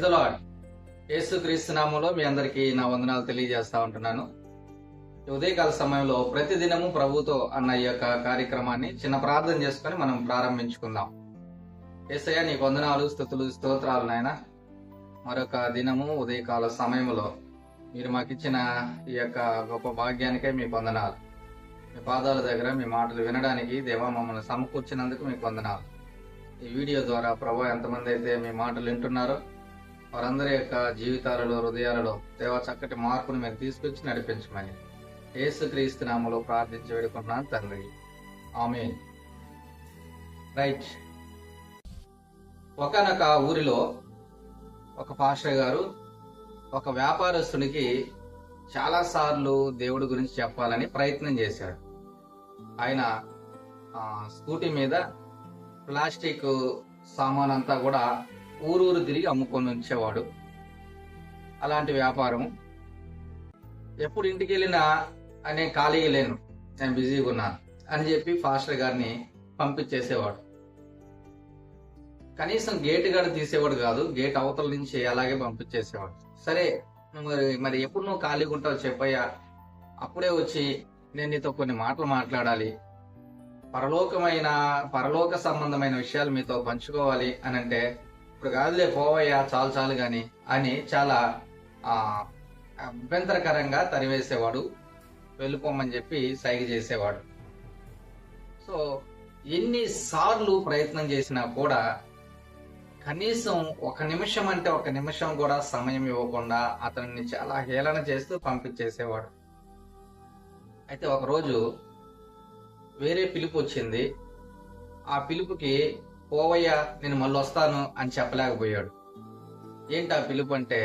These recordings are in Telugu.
Praise the lord. యేసుక్రీస్తు నామములో మీ అందరికీ నా వందనాలు తెలియజేస్తా ఉంటున్నాను. ఉదయకాల సమయంలో ప్రతిదినము ప్రభుతో అన్న ఈ యొక్క కార్యక్రమాన్ని చిన్న ప్రార్థన చేసుకొని మనం ప్రారంభించుకుందాం. యేసయ్య నీకు వందనాలు, స్తుతులు, స్తోత్రాలు నాయన. మరొక దినము ఉదయకాల సమయంలో మీరు మాకు ఇచ్చిన ఈ యొక్క గొప్ప భాగ్యానికే మీకు వందనాలు. మీ పాదాల దగ్గర మీ మాటలు వినడానికి దేవా మమ్మల్ని సమకూర్చినందుకు మీకు వందనాలు. ఈ వీడియో ద్వారా ప్రభు ఎంతమంది అయితే మీ మాటలు వింటున్నారో వారందరి యొక్క జీవితాలలో, హృదయాలలో దేవా చక్కటి మార్పును మీరు తీసుకొచ్చి నడిపించమని యేసుక్రీస్తు నామములో ప్రార్థించి వేడుకుంటున్నాను తండ్రి, ఆమేన్. రైట్. ఒకనొక ఊరిలో ఒక పాస్టర్ గారు ఒక వ్యాపారస్తునికి చాలా సార్లు దేవుడి గురించి చెప్పాలని ప్రయత్నం చేశాడు. ఆయన స్కూటీ మీద ప్లాస్టిక్ సామాన్ అంతా కూడా ఊరూరు తిరిగి అమ్ముకొని ఉంచేవాడు. అలాంటి వ్యాపారం. ఎప్పుడు ఇంటికి వెళ్ళినా అనే ఖాళీగా లేను, నేను బిజీగా ఉన్నాను అని చెప్పి పాస్టర్ గారిని పంపించేసేవాడు. కనీసం గేట్ గడ తీసేవాడు కాదు, గేట్ అవతల నుంచి అలాగే పంపించేసేవాడు. సరే మరి ఎప్పుడు నువ్వు ఖాళీగా ఉంటావు చెప్పయ్యా, అప్పుడే వచ్చి నేను నీతో కొన్ని మాటలు మాట్లాడాలి, పరలోక సంబంధమైన విషయాలు మీతో పంచుకోవాలి అని అంటే, ఇప్పుడు కాదులే పోవయ్యా చాలు చాలు గాని అని చాలా అభ్యంతరకరంగా తరివేసేవాడు, వెళ్ళిపోమని చెప్పి సైగ చేసేవాడు. సో ఎన్నిసార్లు ప్రయత్నం చేసినా కూడా కనీసం ఒక నిమిషం అంటే ఒక నిమిషం కూడా సమయం ఇవ్వకుండా అతన్ని చాలా హేళన చేస్తూ పంపించేసేవాడు. అయితే ఒకరోజు వేరే పిలుపు వచ్చింది. ఆ పిలుపుకి పోవయ్యా నేను మళ్ళీ వస్తాను అని చెప్పలేకపోయాడు. ఏంటి ఆ పిలుపు అంటే,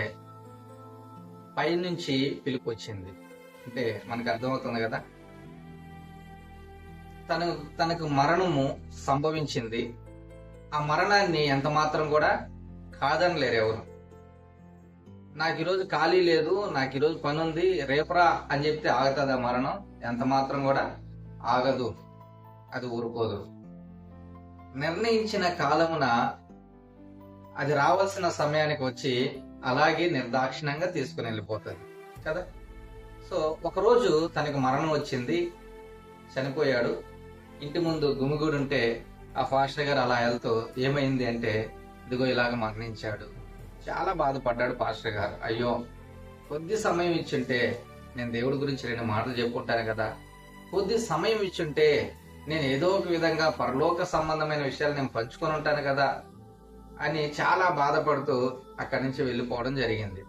పైనుంచి పిలుపు వచ్చింది. అంటే మనకు అర్థమవుతుంది కదా, తనకు మరణము సంభవించింది. ఆ మరణాన్ని ఎంత మాత్రం కూడా కాదనలేరు ఎవరు. నాకు ఈరోజు ఖాళీ లేదు, నాకు ఈరోజు పని ఉంది, రేపరా అని చెప్తే ఆగుతుంది ఆ మరణం? ఎంత మాత్రం కూడా ఆగదు, అది ఊరుకోదు. నిర్ణయించిన కాలమున అది రావాల్సిన సమయానికి వచ్చి అలాగే నిర్దాక్షిణ్యంగా తీసుకుని వెళ్ళిపోతుంది కదా. సో ఒకరోజు తనకు మరణం వచ్చింది, చనిపోయాడు. ఇంటి ముందు గుమిగూడుంటే ఆ పాస్టర్ గారు అలా వెళ్తూ ఏమైంది అంటే, ఇదిగో ఇలాగ మరణించాడు. చాలా బాధపడ్డాడు పాస్టర్ గారు. అయ్యో, కొద్ది సమయం ఇచ్చుంటే నేను దేవుడి గురించి 2 మాటలు చెప్పుకుంటాను కదా, కొద్ది సమయం ఇచ్చుంటే నేను ఏదో ఒక విధంగా పరలోక సంబంధమైన విషయాలు నేను పంచుకొని ఉంటాను కదా అని చాలా బాధపడుతూ అక్కడి నుంచి వెళ్ళిపోవడం జరిగింది.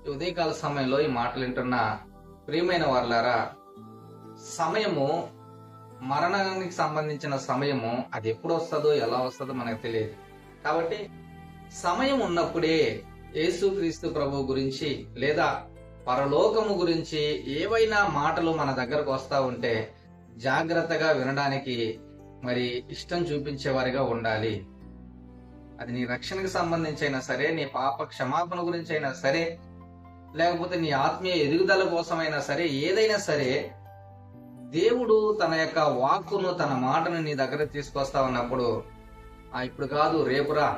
ఈ ఉదయకాల సమయంలో ఈ మాటలు వింటున్న ప్రియమైన వారులారా, సమయము, మరణానికి సంబంధించిన సమయము అది ఎప్పుడు వస్తుందో ఎలా వస్తుందో మనకు తెలియదు. కాబట్టి సమయం ఉన్నప్పుడే యేసుక్రీస్తు ప్రభు గురించి లేదా పరలోకము గురించి ఏవైనా మాటలు మన దగ్గరకు వస్తా ఉంటే జాగ్రత్తగా వినడానికి మరి ఇష్టం చూపించేవారిగా ఉండాలి. అది నీ రక్షణకు సంబంధించి అయినా సరే, నీ పాప క్షమాపణ గురించి అయినా సరే, లేకపోతే నీ ఆత్మీయ ఎదుగుదల కోసమైనా సరే, ఏదైనా సరే దేవుడు తన యొక్క వాక్కును, తన మాటను నీ దగ్గర తీసుకొస్తా ఉన్నప్పుడు ఇప్పుడు కాదు రేపురా,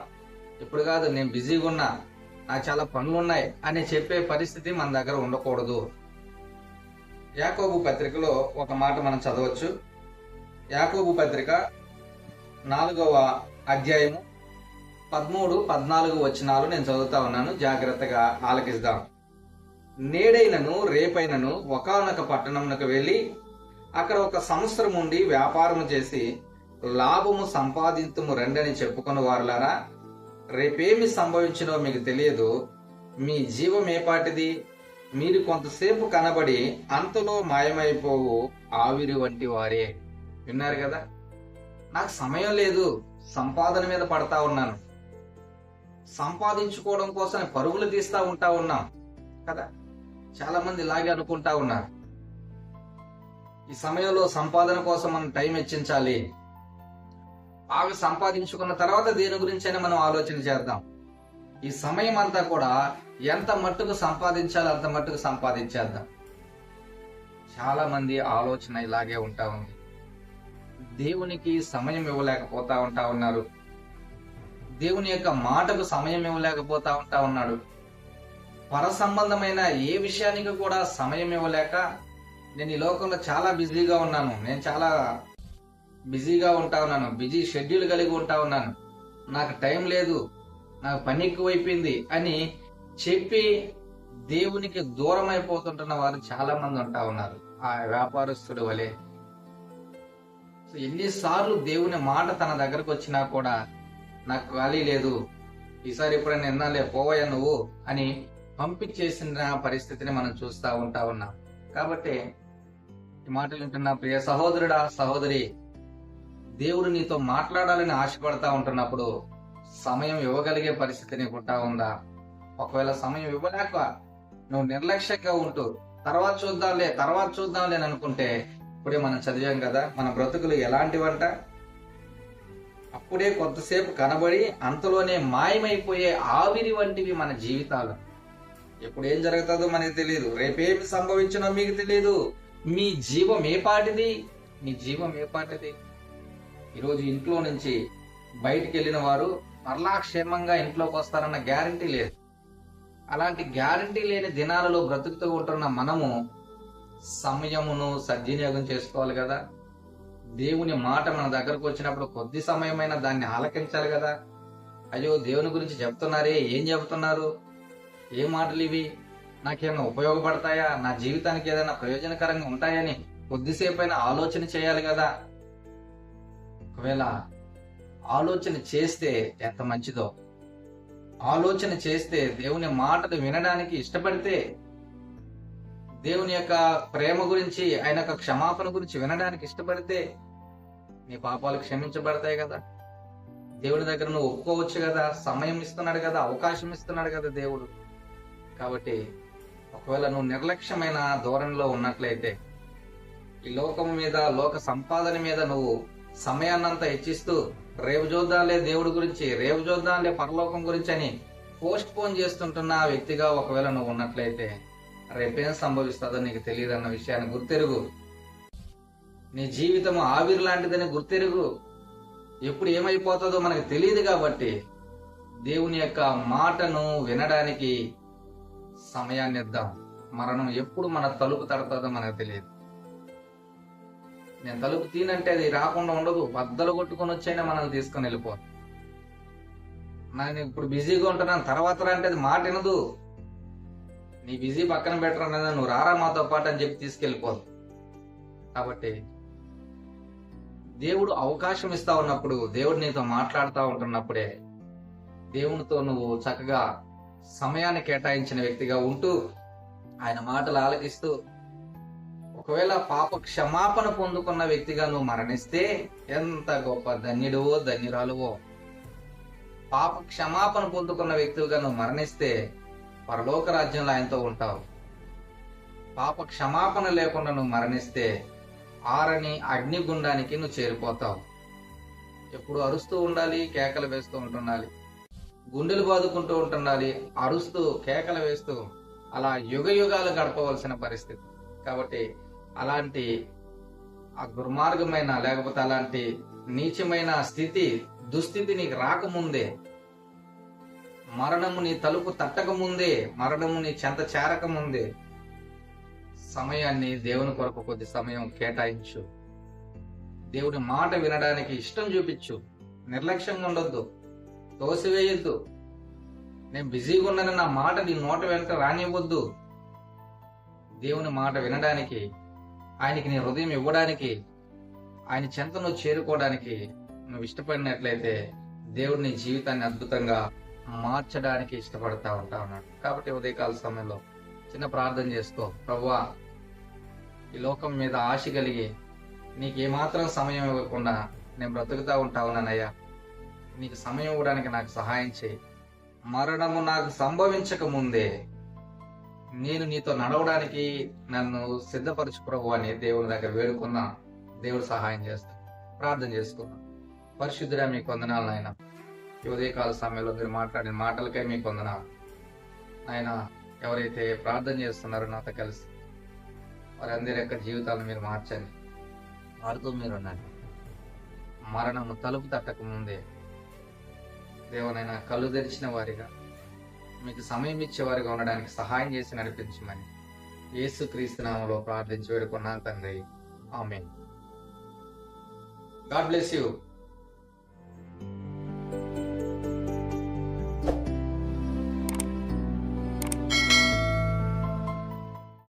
ఇప్పుడు కాదు నేను బిజీగా ఉన్నా, నాకు చాలా పనులు ఉన్నాయి అని చెప్పే పరిస్థితి మన దగ్గర ఉండకూడదు. యాకోబు పత్రికలో ఒక మాట మనం చదవచ్చు. యాకోబు పత్రిక 4వ అధ్యాయము 13, 14 వచనాలు నేను చదువుతా ఉన్నాను, జాగ్రత్తగా ఆలకిద్దాం. నేడైనను రేపైనను ఒకానొక పట్టణమునకు వెళ్ళి అక్కడ 1 సంవత్సరం ఉండి వ్యాపారము చేసి లాభము సంపాదింతుము రండని చెప్పుకుని వారులారా, రేపేమి సంభవించినో మీకు తెలియదు. మీ జీవం ఏపాటిది? మీరు కొంతసేపు కనబడి అంతలో మాయమైపోవు ఆవిరి వంటి వారే. విన్నారు కదా, నాకు సమయం లేదు, సంపాదన మీద పడతా ఉన్నాను, సంపాదించుకోవడం కోసం పరుగులు తీస్తా ఉన్నాం కదా. చాలా మంది ఇలాగే అనుకుంటా ఉన్నారు. ఈ సమయంలో సంపాదన కోసం మనం టైం వెచ్చించాలి, బాగా సంపాదించుకున్న తర్వాత దేని గురించైనా మనం ఆలోచన చేద్దాం. ఈ సమయం అంతా కూడా ఎంత మట్టుకు సంపాదించాలో అంత మట్టుకు సంపాదించేద్దాం. చాలా మంది ఆలోచన ఇలాగే ఉంటా ఉంది. దేవునికి సమయం ఇవ్వలేకపోతా ఉంటా ఉన్నారు. దేవుని యొక్క మాటకు సమయం ఇవ్వలేకపోతా ఉంటా ఉన్నాడు. పర సంబంధమైన ఏ విషయానికి కూడా సమయం ఇవ్వలేక, నేను ఈ లోకంలో చాలా బిజీగా ఉన్నాను, నేను చాలా బిజీగా ఉంటా ఉన్నాను, బిజీ షెడ్యూల్ కలిగి ఉంటా ఉన్నాను, నాకు టైం లేదు, నాకు పని ఎక్కువైపోయింది అని చెప్పి దేవునికి దూరం అయిపోతుంటున్న వారు చాలా మంది ఉంటా ఉన్నారు. ఆ వ్యాపారస్తుడు వలె. ఎన్నిసార్లు దేవుని మాట తన దగ్గరకు వచ్చినా కూడా నాకు ఖాళీ లేదు, ఈసారి ఎప్పుడైనా ఎన్నాలే పోవయ్యా నువ్వు అని పంపించేసిన పరిస్థితిని మనం చూస్తూ ఉంటా ఉన్నాం. కాబట్టి ఈ మాటలు వింటున్న ప్రియ సహోదరుడా, సహోదరి, దేవుడు నీతో మాట్లాడాలని ఆశపడతా ఉంటున్నప్పుడు సమయం ఇవ్వగలిగే పరిస్థితి నీకు ఉంటా ఉందా? ఒకవేళ సమయం ఇవ్వలేక నువ్వు నిర్లక్ష్యంగా ఉంటూ తర్వాత చూద్దాంలే అని అనుకుంటే, ఇప్పుడే మనం చదివాం కదా, మన బ్రతుకులు ఎలాంటివంట? అప్పుడే కొంతసేపు కనబడి అంతలోనే మాయమైపోయే ఆవిరి వంటివి మన జీవితాలు. ఎప్పుడు ఏం జరుగుతుందో మనకి తెలియదు, రేపేమి సంభవించినో మీకు తెలియదు. మీ జీవం ఏ పాటిది? ఈరోజు ఇంట్లో నుంచి బయటికి వెళ్ళిన వారు మరలా క్షేమంగా ఇంట్లోకి వస్తారన్న గ్యారంటీ లేదు. అలాంటి గ్యారంటీ లేని దినాలలో బ్రతుకుతూ ఉంటున్న మనము సమయమును సద్వినియోగం చేసుకోవాలి కదా. దేవుని మాట మన దగ్గరకు వచ్చినప్పుడు కొద్ది సమయమైన దాన్ని ఆలకించాలి కదా. అయ్యో, దేవుని గురించి చెప్తున్నారే, ఏం చెబుతున్నారు, ఏ మాటలు ఇవి, నాకేమైనా ఉపయోగపడతాయా, నా జీవితానికి ఏదైనా ప్రయోజనకరంగా ఉంటాయని కొద్దిసేపైనా ఆలోచన చేయాలి కదా. ఒకవేళ ఆలోచన చేస్తే ఎంత మంచిదో, ఆలోచన చేస్తే దేవుని మాటలు వినడానికి ఇష్టపడితే, దేవుని యొక్క ప్రేమ గురించి, ఆయన యొక్క క్షమాపణ గురించి వినడానికి ఇష్టపడితే నీ పాపాలు క్షమించబడతాయి కదా. దేవుడి దగ్గర నువ్వు ఒప్పుకోవచ్చు కదా. సమయం ఇస్తున్నాడు కదా, అవకాశం ఇస్తున్నాడు కదా దేవుడు. కాబట్టి ఒకవేళ నువ్వు నిర్లక్ష్యమైన ధోరణిలో ఉన్నట్లయితే, ఈ లోకం మీద, లోక సంపాదన మీద నువ్వు సమయాన్నంతా హెచ్చిస్తూ రేపు చూద్దాంలే దేవుడి గురించి, రేపు చూద్దాంలే పరలోకం గురించి అని పోస్ట్ పోన్ చేస్తుంటున్న వ్యక్తిగా ఒకవేళ నువ్వు ఉన్నట్లయితే, రేపేం సంభవిస్తుందో నీకు తెలియదన్న విషయాన్ని గుర్తెరుగు. నీ జీవితం ఆవిరి లాంటిదని గుర్తెరుగు. ఎప్పుడు ఏమైపోతుందో మనకు తెలియదు కాబట్టి దేవుని యొక్క మాటను వినడానికి సమయాన్ని ఇద్దాం. మరణం ఎప్పుడు మన తలుపు తడుతుందో మనకు తెలియదు. నేను తలుపు తీనంటే అది రాకుండా ఉండదు, బద్దలు కొట్టుకొని వచ్చైనా మనల్ని తీసుకొని వెళ్ళిపో. నేను ఇప్పుడు బిజీగా ఉంటున్నాను, తర్వాత అంటే అది మాట వినదు. నీ బిజీ పక్కన బెటర్ అన్నది, నువ్వు రారా మాతో పాటు అని చెప్పి తీసుకెళ్ళిపోదు. కాబట్టి దేవుడు అవకాశం ఇస్తా ఉన్నప్పుడు, దేవుడు నీతో మాట్లాడుతూ ఉంటున్నప్పుడే దేవునితో నువ్వు చక్కగా సమయాన్ని కేటాయించిన వ్యక్తిగా ఉంటూ ఆయన మాటలు ఆలకిస్తూ, ఒకవేళ పాప క్షమాపణ పొందుకున్న వ్యక్తిగా నువ్వు మరణిస్తే ఎంత గొప్ప ధన్యుడువో ధన్యురాలువో. పాప క్షమాపణ పొందుకున్న వ్యక్తిగా నువ్వు మరణిస్తే పరలోక రాజ్యంలో ఆయనతో ఉంటావు. పాప క్షమాపణ లేకుండా నువ్వు మరణిస్తే ఆరని అగ్నిగుండానికి నువ్వు చేరిపోతావు. ఎప్పుడు అరుస్తూ ఉండాలి, కేకలు వేస్తూ ఉంటుండాలి, గుండెలు బాదుకుంటూ ఉంటుండాలి, అరుస్తూ కేకలు వేస్తూ అలా యుగ యుగాలు గడపవలసిన పరిస్థితి. కాబట్టి అలాంటి ఆ దుర్మార్గమైన, లేకపోతే అలాంటి నీచమైన దుస్థితి నీకు రాకముందే, మరణము నీ తలుపు తట్టకముందే, మరణము నీ చెంత చేరకముందే సమయాన్ని దేవుని కొరకు కొద్ది సమయం కేటాయించు. దేవుని మాట వినడానికి ఇష్టం చూపించు. నిర్లక్ష్యంగా ఉండొద్దు, తోసివేయొద్దు. నేను బిజీగా ఉన్నాను, నా మాట నీ నోట వెంట రానివ్వద్దు. దేవుని మాట వినడానికి, ఆయనకి నీ హృదయం ఇవ్వడానికి, ఆయన చెంత నువ్వు చేరుకోవడానికి నువ్వు ఇష్టపడినట్లయితే దేవుడు నీ జీవితాన్ని అద్భుతంగా మార్చడానికి ఇష్టపడతా ఉంటా ఉన్నాడు. కాబట్టి ఉదయకాల సమయంలో చిన్న ప్రార్థన చేసుకో. ప్రభువా, ఈ లోకం మీద ఆశ కలిగి నీకు ఏమాత్రం సమయం ఇవ్వకుండా నేను బ్రతుకుతా ఉంటా ఉన్నానయ్యా. నీకు సమయం ఇవ్వడానికి నాకు సహాయం చేయి. మరణము నాకు సంభవించక ముందే నేను నీతో నడవడానికి నన్ను సిద్ధపరచు ప్రభు అని దేవుని దగ్గర వేడుకున్నా. దేవుడు సహాయం చేస్తాడు. ప్రార్థన చేసుకున్నాం. పరిశుద్ధుడా, మీకు వందనాలు నాయన. ఈ ఉదయకాల సమయంలో మీరు మాట్లాడిన మాటలకై మీకు వందనాలు నాయన. ఎవరైతే ప్రార్థన చేస్తున్నారో నాతో కలిసి వారందరి యొక్క జీవితాలను మీరు మార్చండి. వారితో మీరు ఉండండి. మరణము తలుపు తట్టక ముందే దేవనైనా కళ్ళు తెరిచిన వారిగా, మీకు సమయం ఇచ్చేవారిగా ఉండడానికి సహాయం చేసి నడిపించమని యేసుక్రీస్తు నామములో ప్రార్థించి వేడుకున్నాను తండ్రి. ఆమేన్. God bless you.